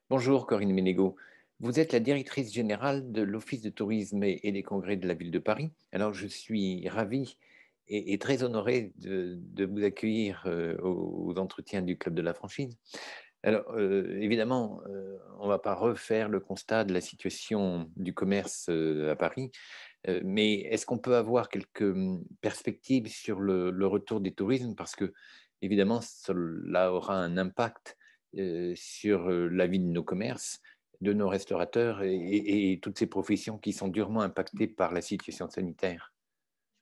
Bonjour Corinne Ménégo. Vous êtes la directrice générale de l'Office de tourisme et des congrès de la ville de Paris. Alors je suis ravi et très honoré de vous accueillir aux entretiens du Club de la franchise. Alors évidemment, on ne va pas refaire le constat de la situation du commerce à Paris, mais est-ce qu'on peut avoir quelques perspectives sur le retour des tourismes? Parce que évidemment, cela aura un impact sur la vie de nos commerces, de nos restaurateurs et toutes ces professions qui sont durement impactées par la situation sanitaire.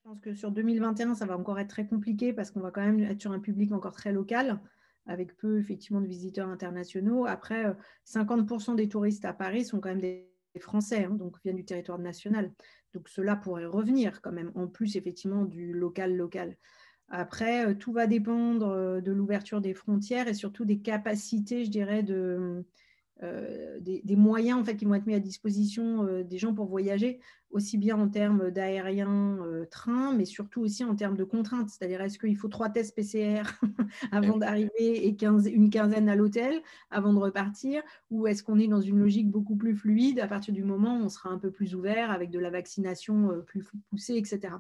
Je pense que sur 2021, ça va encore être très compliqué parce qu'on va quand même être sur un public encore très local, avec peu effectivement de visiteurs internationaux. Après, 50% des touristes à Paris sont quand même des Français, hein, donc viennent du territoire national. Donc cela pourrait revenir quand même, en plus effectivement du local. Après, tout va dépendre de l'ouverture des frontières et surtout des capacités, je dirais, des moyens en fait, qui vont être mis à disposition des gens pour voyager, aussi bien en termes d'aérien, train, mais surtout aussi en termes de contraintes. C'est-à-dire, est-ce qu'il faut 3 tests PCR Eh avant oui. d'arriver et une quinzaine à l'hôtel avant de repartir, ou est-ce qu'on est dans une logique beaucoup plus fluide à partir du moment où on sera un peu plus ouvert avec de la vaccination plus poussée, etc.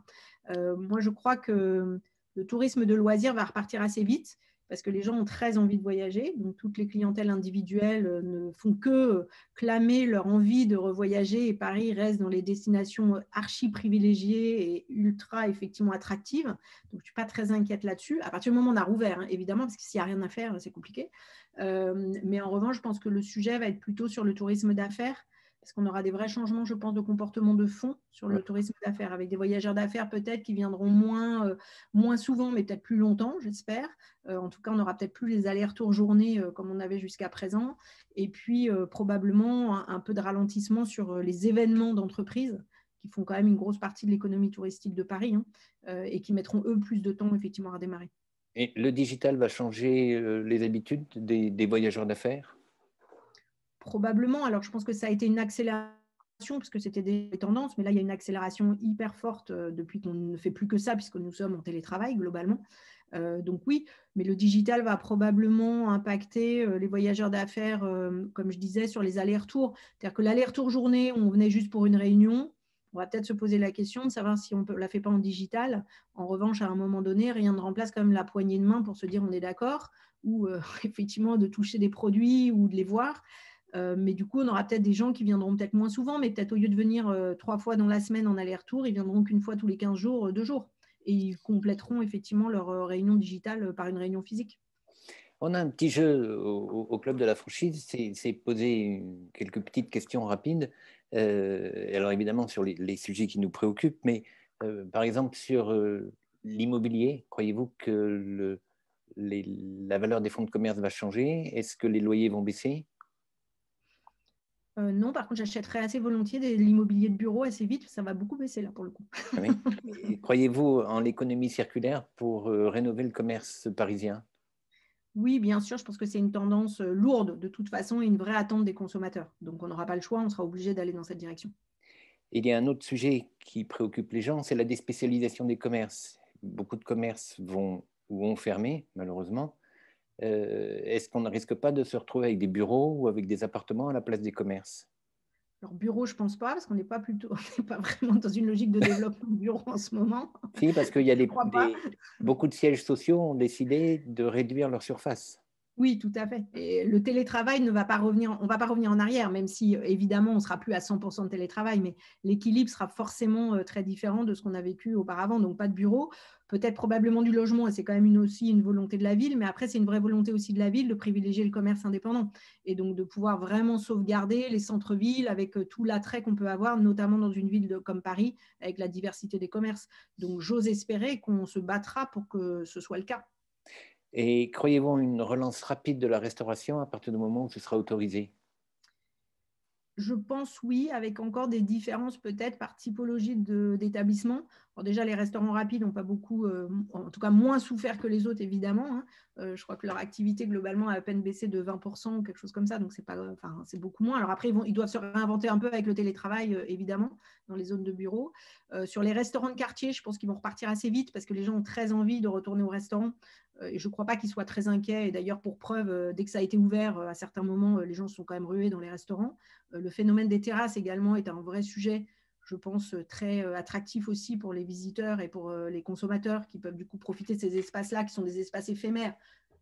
Moi, je crois que le tourisme de loisirs va repartir assez vite parce que les gens ont très envie de voyager. Donc, toutes les clientèles individuelles ne font que clamer leur envie de revoyager et Paris reste dans les destinations archi privilégiées et ultra effectivement attractives. Donc, je ne suis pas très inquiète là-dessus. À partir du moment où on a rouvert, hein, évidemment, parce que s'il n'y a rien à faire, c'est compliqué. Mais en revanche, je pense que le sujet va être plutôt sur le tourisme d'affaires parce qu'on aura des vrais changements, je pense, de comportement de fond sur le tourisme d'affaires, avec des voyageurs d'affaires peut-être qui viendront moins souvent, mais peut-être plus longtemps, j'espère. En tout cas, on n'aura peut-être plus les allers-retours journée comme on avait jusqu'à présent. Et puis, probablement un peu de ralentissement sur les événements d'entreprise qui font quand même une grosse partie de l'économie touristique de Paris, hein, et qui mettront, eux, plus de temps, effectivement, à démarrer. Et le digital va changer les habitudes des voyageurs d'affaires? Probablement. Alors, je pense que ça a été une accélération parce que c'était des tendances, mais là, il y a une accélération hyper forte depuis qu'on ne fait plus que ça, puisque nous sommes en télétravail globalement. Donc oui, mais le digital va probablement impacter les voyageurs d'affaires, comme je disais, sur les allers-retours. C'est-à-dire que l'aller-retour journée, on venait juste pour une réunion. On va peut-être se poser la question de savoir si on ne la fait pas en digital. En revanche, à un moment donné, rien ne remplace quand même la poignée de main pour se dire on est d'accord, ou effectivement de toucher des produits ou de les voir. Mais du coup, on aura peut-être des gens qui viendront peut-être moins souvent, mais peut-être au lieu de venir 3 fois dans la semaine en aller-retour, ils viendront qu'une fois tous les 15 jours, 2 jours. Et ils compléteront effectivement leur réunion digitale par une réunion physique. On a un petit jeu au Club de la franchise, c'est poser quelques petites questions rapides. Alors évidemment sur les sujets qui nous préoccupent, mais par exemple sur l'immobilier, croyez-vous que la valeur des fonds de commerce va changer? Est-ce que les loyers vont baisser? Non, par contre, j'achèterais assez volontiers de l'immobilier de bureau assez vite. Ça va beaucoup baisser là pour le coup. Oui. Et croyez-vous en l'économie circulaire pour rénover le commerce parisien? Oui, bien sûr, je pense que c'est une tendance lourde de toute façon et une vraie attente des consommateurs. Donc, on n'aura pas le choix, on sera obligé d'aller dans cette direction. Il y a un autre sujet qui préoccupe les gens, c'est la déspécialisation des commerces. Beaucoup de commerces vont ou ont fermé, malheureusement. Est-ce qu'on ne risque pas de se retrouver avec des bureaux ou avec des appartements à la place des commerces? Alors, bureau, je ne pense pas, parce qu'on n'est pas plutôt, on n'est pas vraiment dans une logique de développement de bureau en ce moment. Si, parce qu'il y a Je ne crois pas. beaucoup de sièges sociaux ont décidé de réduire leur surface. Oui, tout à fait. Et le télétravail ne va pas revenir, on ne va pas revenir en arrière, même si évidemment on ne sera plus à 100% de télétravail, mais l'équilibre sera forcément très différent de ce qu'on a vécu auparavant. Donc pas de bureau, peut-être probablement du logement, et c'est quand même aussi une volonté de la ville, mais après c'est une vraie volonté aussi de la ville de privilégier le commerce indépendant et donc de pouvoir vraiment sauvegarder les centres-villes avec tout l'attrait qu'on peut avoir, notamment dans une ville comme Paris, avec la diversité des commerces. Donc j'ose espérer qu'on se battra pour que ce soit le cas. Et croyez-vous en une relance rapide de la restauration à partir du moment où ce sera autorisé? Je pense oui, avec encore des différences peut-être par typologie d'établissement. Alors déjà, les restaurants rapides n'ont pas beaucoup, en tout cas moins souffert que les autres, évidemment, hein. Je crois que leur activité globalement a à peine baissé de 20% ou quelque chose comme ça, donc c'est pas, enfin, c'est beaucoup moins. Alors après, ils doivent se réinventer un peu avec le télétravail, évidemment, dans les zones de bureau. Sur les restaurants de quartier, je pense qu'ils vont repartir assez vite parce que les gens ont très envie de retourner au restaurant. Et je ne crois pas qu'ils soient très inquiets. Et d'ailleurs, pour preuve, dès que ça a été ouvert, à certains moments, les gens sont quand même rués dans les restaurants. Le phénomène des terrasses également est un vrai sujet, je pense, très attractif aussi pour les visiteurs et pour les consommateurs qui peuvent du coup profiter de ces espaces-là, qui sont des espaces éphémères,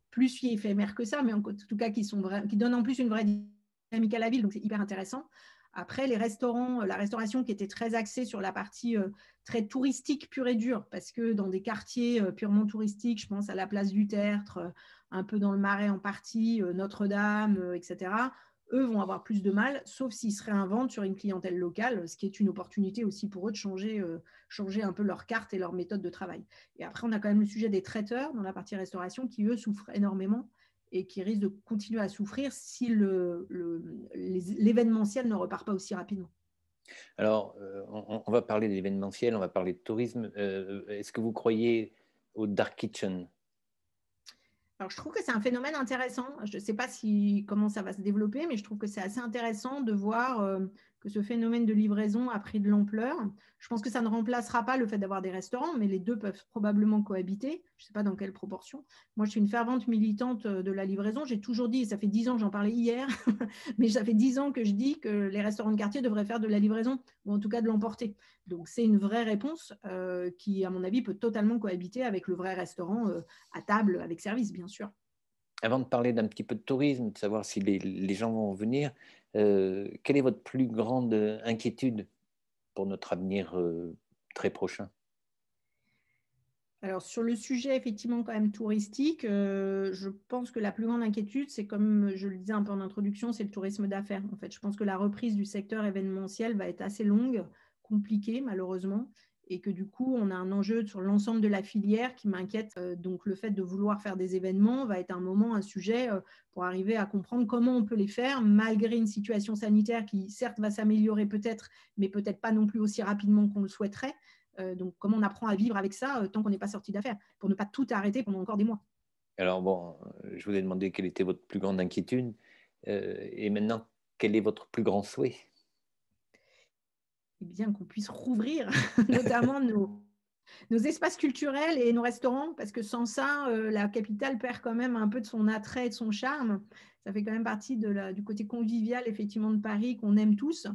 plus si éphémères que ça, mais en tout cas qui donnent en plus une vraie dynamique à la ville, donc c'est hyper intéressant. Après, les restaurants, la restauration qui était très axée sur la partie très touristique pure et dure, parce que dans des quartiers purement touristiques, je pense à la place du Tertre, un peu dans le Marais en partie, Notre-Dame, etc., eux vont avoir plus de mal, sauf s'ils se réinventent sur une clientèle locale, ce qui est une opportunité aussi pour eux de changer un peu leur carte et leur méthode de travail. Et après, on a quand même le sujet des traiteurs dans la partie restauration qui, eux, souffrent énormément et qui risquent de continuer à souffrir si l'événementiel ne repart pas aussi rapidement. Alors, on va parler de l'événementiel, on va parler de tourisme. Est-ce que vous croyez au dark kitchen? Alors, je trouve que c'est un phénomène intéressant. Je ne sais pas comment ça va se développer, mais je trouve que c'est assez intéressant de voir que ce phénomène de livraison a pris de l'ampleur. Je pense que ça ne remplacera pas le fait d'avoir des restaurants, mais les deux peuvent probablement cohabiter. Je ne sais pas dans quelle proportion. Moi, je suis une fervente militante de la livraison. J'ai toujours dit, et ça fait 10 ans, j'en parlais hier, mais ça fait 10 ans que je dis que les restaurants de quartier devraient faire de la livraison, ou en tout cas de l'emporter. Donc, c'est une vraie réponse qui, à mon avis, peut totalement cohabiter avec le vrai restaurant à table avec service, bien sûr. Avant de parler d'un petit peu de tourisme, de savoir si les gens vont venir, quelle est votre plus grande inquiétude pour notre avenir très prochain? Alors, sur le sujet, effectivement, quand même touristique, je pense que la plus grande inquiétude, c'est comme je le disais un peu en introduction, c'est le tourisme d'affaires. En fait, je pense que la reprise du secteur événementiel va être assez longue, compliquée, malheureusement, et que du coup, on a un enjeu sur l'ensemble de la filière qui m'inquiète. Donc, le fait de vouloir faire des événements va être un moment, un sujet pour arriver à comprendre comment on peut les faire, malgré une situation sanitaire qui, certes, va s'améliorer peut-être, mais peut-être pas non plus aussi rapidement qu'on le souhaiterait. Donc, comment on apprend à vivre avec ça tant qu'on n'est pas sorti d'affaires, pour ne pas tout arrêter pendant encore des mois. Alors bon, je vous ai demandé quelle était votre plus grande inquiétude, et maintenant, quel est votre plus grand souhait? Et bien qu'on puisse rouvrir notamment nos espaces culturels et nos restaurants, parce que sans ça, la capitale perd quand même un peu de son attrait et de son charme. Ça fait quand même partie du côté convivial, effectivement, de Paris qu'on aime tous.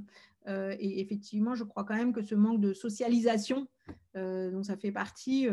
Et effectivement, je crois quand même que ce manque de socialisation dont ça fait partie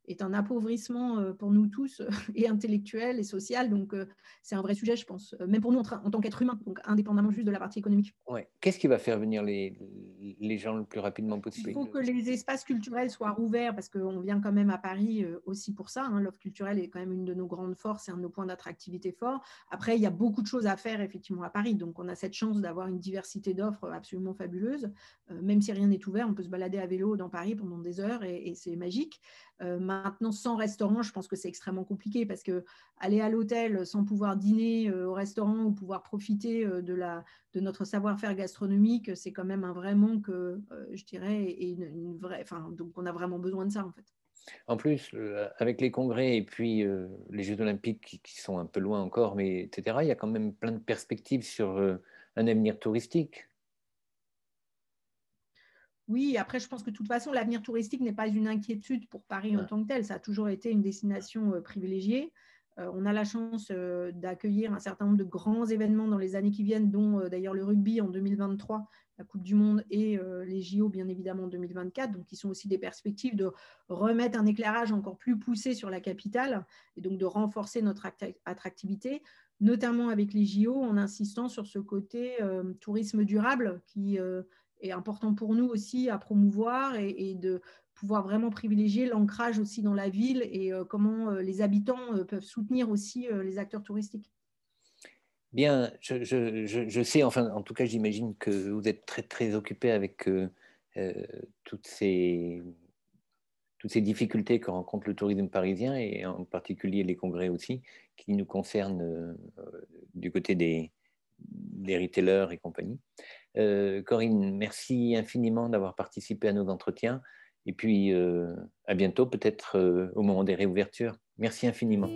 est un appauvrissement pour nous tous, et intellectuel et social. Donc, c'est un vrai sujet, je pense, même pour nous en tant qu'être humain, donc indépendamment juste de la partie économique. Ouais. Qu'est-ce qui va faire venir les gens le plus rapidement Il possible? faut que les espaces culturels soient rouverts parce qu'on vient quand même à Paris aussi pour ça, hein. L'offre culturelle est quand même une de nos grandes forces et un de nos points d'attractivité forts. Après, il y a beaucoup de choses à faire effectivement à Paris. Donc, on a cette chance d'avoir une diversité d'offres absolument fabuleuse. Même si rien n'est ouvert, on peut se balader à vélo dans Paris pendant des heures et c'est magique. Maintenant, sans restaurant, je pense que c'est extrêmement compliqué parce que aller à l'hôtel sans pouvoir dîner au restaurant ou pouvoir profiter de notre savoir-faire gastronomique, c'est quand même un vrai manque, je dirais, et une vraie. Enfin, donc, on a vraiment besoin de ça, en fait. En plus, avec les congrès et puis les Jeux olympiques qui sont un peu loin encore, mais etc., il y a quand même plein de perspectives sur un avenir touristique. Oui, après, je pense que de toute façon, l'avenir touristique n'est pas une inquiétude pour Paris en Ah. tant que tel. Ça a toujours été une destination privilégiée. On a la chance d'accueillir un certain nombre de grands événements dans les années qui viennent, dont d'ailleurs le rugby en 2023, la Coupe du Monde et les JO bien évidemment en 2024, donc qui sont aussi des perspectives de remettre un éclairage encore plus poussé sur la capitale et donc de renforcer notre attractivité, notamment avec les JO, en insistant sur ce côté tourisme durable qui est important pour nous aussi à promouvoir et de pouvoir vraiment privilégier l'ancrage aussi dans la ville et comment les habitants peuvent soutenir aussi les acteurs touristiques. Bien, je sais, enfin, en tout cas, j'imagine que vous êtes très, très occupé avec euh, toutes ces, toutes ces difficultés que rencontre le tourisme parisien et en particulier les congrès aussi, qui nous concernent du côté des retailers et compagnie. Corinne, merci infiniment d'avoir participé à nos entretiens. Et puis, à bientôt, peut-être au moment des réouvertures. Merci infiniment.